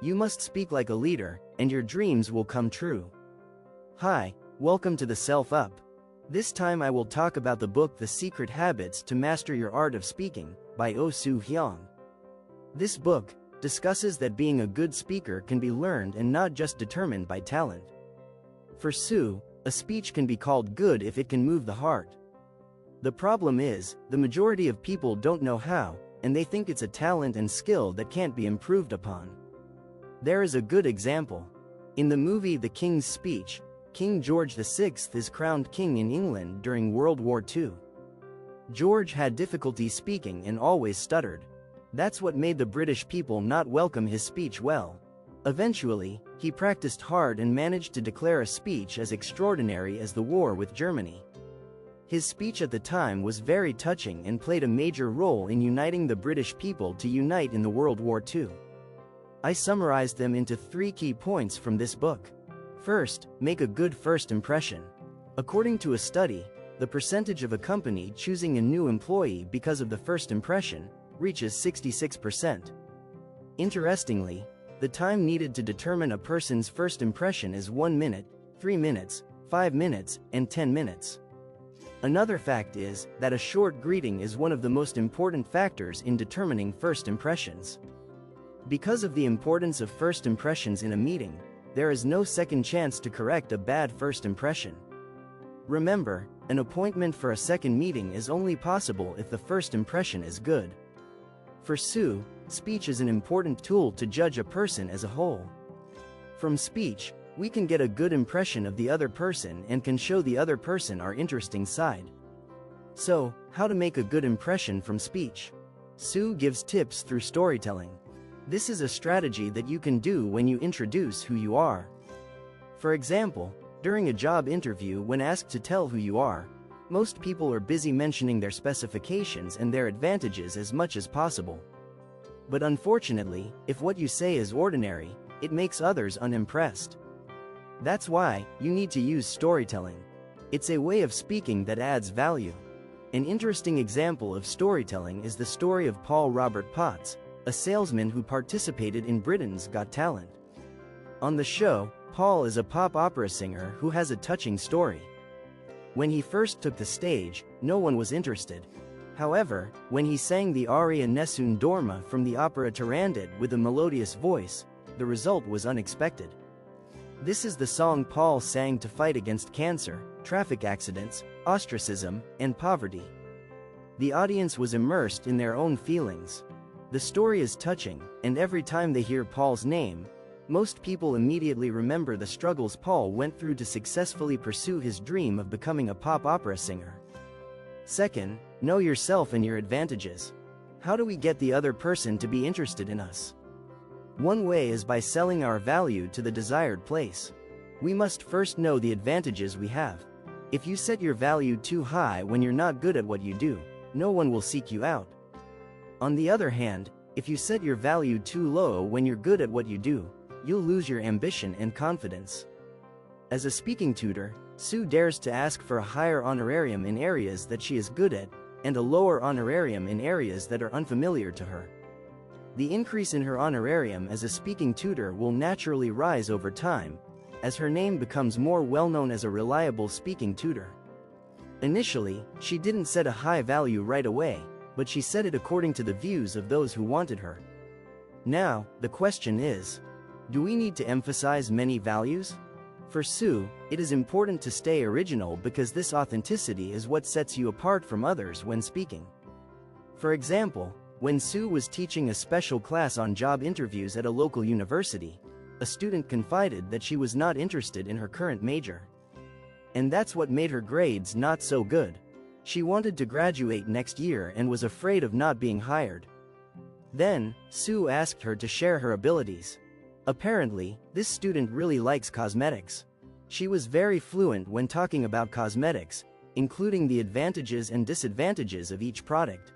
You must speak like a leader, and your dreams will come true. Hi, welcome to the Self-Up. This time I will talk about the book The Secret Habits to Master Your Art of Speaking, by Oh Su Hyang. This book discusses that being a good speaker can be learned and not just determined by talent. For Su, a speech can be called good if it can move the heart. The problem is, the majority of people don't know how, and they think it's a talent and skill that can't be improved upon. There is a good example. In the movie The King's Speech, King George VI is crowned king in England during World War II. George had difficulty speaking and always stuttered. That's what made the British people not welcome his speech well. Eventually, he practiced hard and managed to declare a speech as extraordinary as the war with Germany. His speech at the time was very touching and played a major role in uniting the British people to unite in the World War II. I summarized them into 3 key points from this book. First, make a good first impression. According to a study, the percentage of a company choosing a new employee because of the first impression reaches 66%. Interestingly, the time needed to determine a person's first impression is 1 minute, 3 minutes, 5 minutes, and 10 minutes. Another fact is that a short greeting is one of the most important factors in determining first impressions. Because of the importance of first impressions in a meeting, there is no second chance to correct a bad first impression. Remember, an appointment for a second meeting is only possible if the first impression is good. For Su, speech is an important tool to judge a person as a whole. From speech, we can get a good impression of the other person and can show the other person our interesting side. So, how to make a good impression from speech? Su gives tips through storytelling. This is a strategy that you can do when you introduce who you are. For example, during a job interview, when asked to tell who you are, most people are busy mentioning their specifications and their advantages as much as possible. But unfortunately, if what you say is ordinary, it makes others unimpressed. That's why you need to use storytelling. It's a way of speaking that adds value. An interesting example of storytelling is the story of Paul Robert Potts, a salesman who participated in Britain's Got Talent. On the show, Paul is a pop opera singer who has a touching story. When he first took the stage, no one was interested. However, when he sang the aria Nessun Dorma from the opera Turandot with a melodious voice, the result was unexpected. This is the song Paul sang to fight against cancer, traffic accidents, ostracism, and poverty. The audience was immersed in their own feelings. The story is touching, and every time they hear Paul's name, most people immediately remember the struggles Paul went through to successfully pursue his dream of becoming a pop opera singer. Second, know yourself and your advantages. How do we get the other person to be interested in us? One way is by selling our value to the desired place. We must first know the advantages we have. If you set your value too high when you're not good at what you do, no one will seek you out. On the other hand, if you set your value too low when you're good at what you do, you'll lose your ambition and confidence. As a speaking tutor, Su dares to ask for a higher honorarium in areas that she is good at, and a lower honorarium in areas that are unfamiliar to her. The increase in her honorarium as a speaking tutor will naturally rise over time, as her name becomes more well-known as a reliable speaking tutor. Initially, she didn't set a high value right away, but she set it according to the views of those who wanted her. Now, the question is, do we need to emphasize many values? For Su, it is important to stay original because this authenticity is what sets you apart from others when speaking. For example, when Su was teaching a special class on job interviews at a local university, a student confided that she was not interested in her current major. And that's what made her grades not so good. She wanted to graduate next year and was afraid of not being hired. Then, Su asked her to share her abilities. Apparently, this student really likes cosmetics. She was very fluent when talking about cosmetics, including the advantages and disadvantages of each product.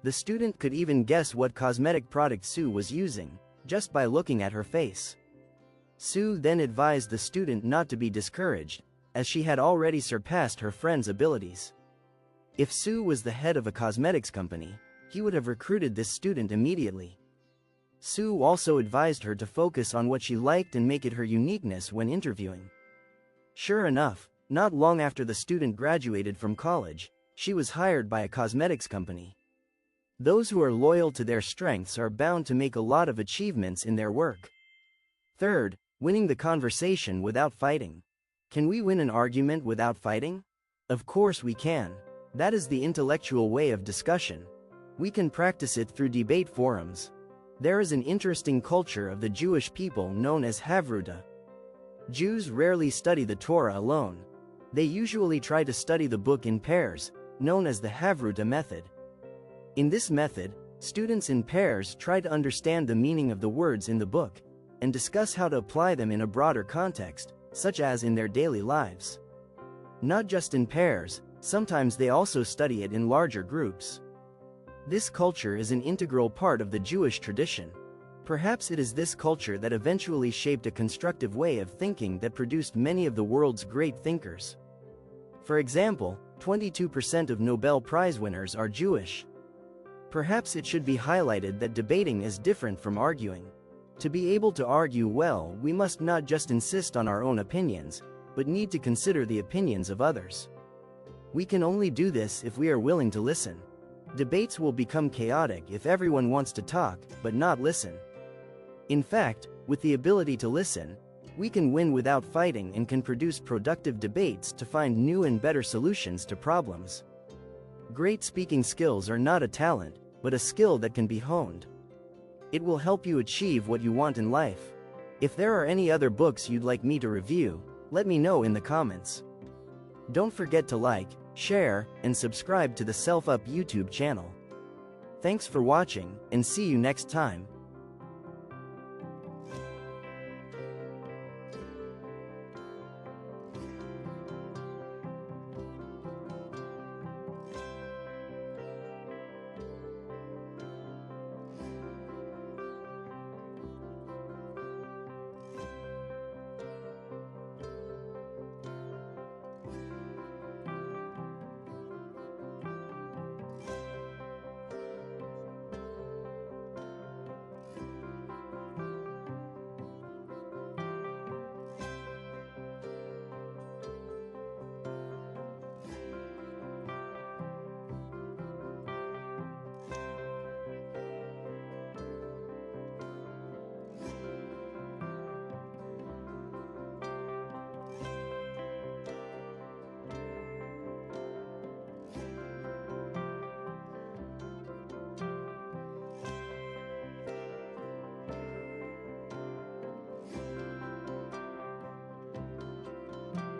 The student could even guess what cosmetic product Su was using, just by looking at her face. Su then advised the student not to be discouraged, as she had already surpassed her friend's abilities. If Su was the head of a cosmetics company, he would have recruited this student immediately. Sue also advised her to focus on what she liked and make it her uniqueness when interviewing. Sure enough, not long after the student graduated from college, she was hired by a cosmetics company. Those who are loyal to their strengths are bound to make a lot of achievements in their work. Third, winning the conversation without fighting. Can we win an argument without fighting? Of course we can. That is the intellectual way of discussion. We can practice it through debate forums. There is an interesting culture of the Jewish people known as Havruta. Jews rarely study the Torah alone. They usually try to study the book in pairs, known as the Havruta method. In this method, students in pairs try to understand the meaning of the words in the book, and discuss how to apply them in a broader context, such as in their daily lives. Not just in pairs, sometimes they also study it in larger groups. This culture is an integral part of the Jewish tradition. Perhaps it is this culture that eventually shaped a constructive way of thinking that produced many of the world's great thinkers. For example, 22% of Nobel Prize winners are Jewish. Perhaps it should be highlighted that debating is different from arguing. To be able to argue well, we must not just insist on our own opinions, but need to consider the opinions of others. We can only do this if we are willing to listen. Debates will become chaotic if everyone wants to talk, but not listen. In fact, with the ability to listen, we can win without fighting and can produce productive debates to find new and better solutions to problems. Great speaking skills are not a talent, but a skill that can be honed. It will help you achieve what you want in life. If there are any other books you'd like me to review, let me know in the comments. Don't forget to like, share, and subscribe to the Self Up YouTube channel. Thanks for watching, and see you next time.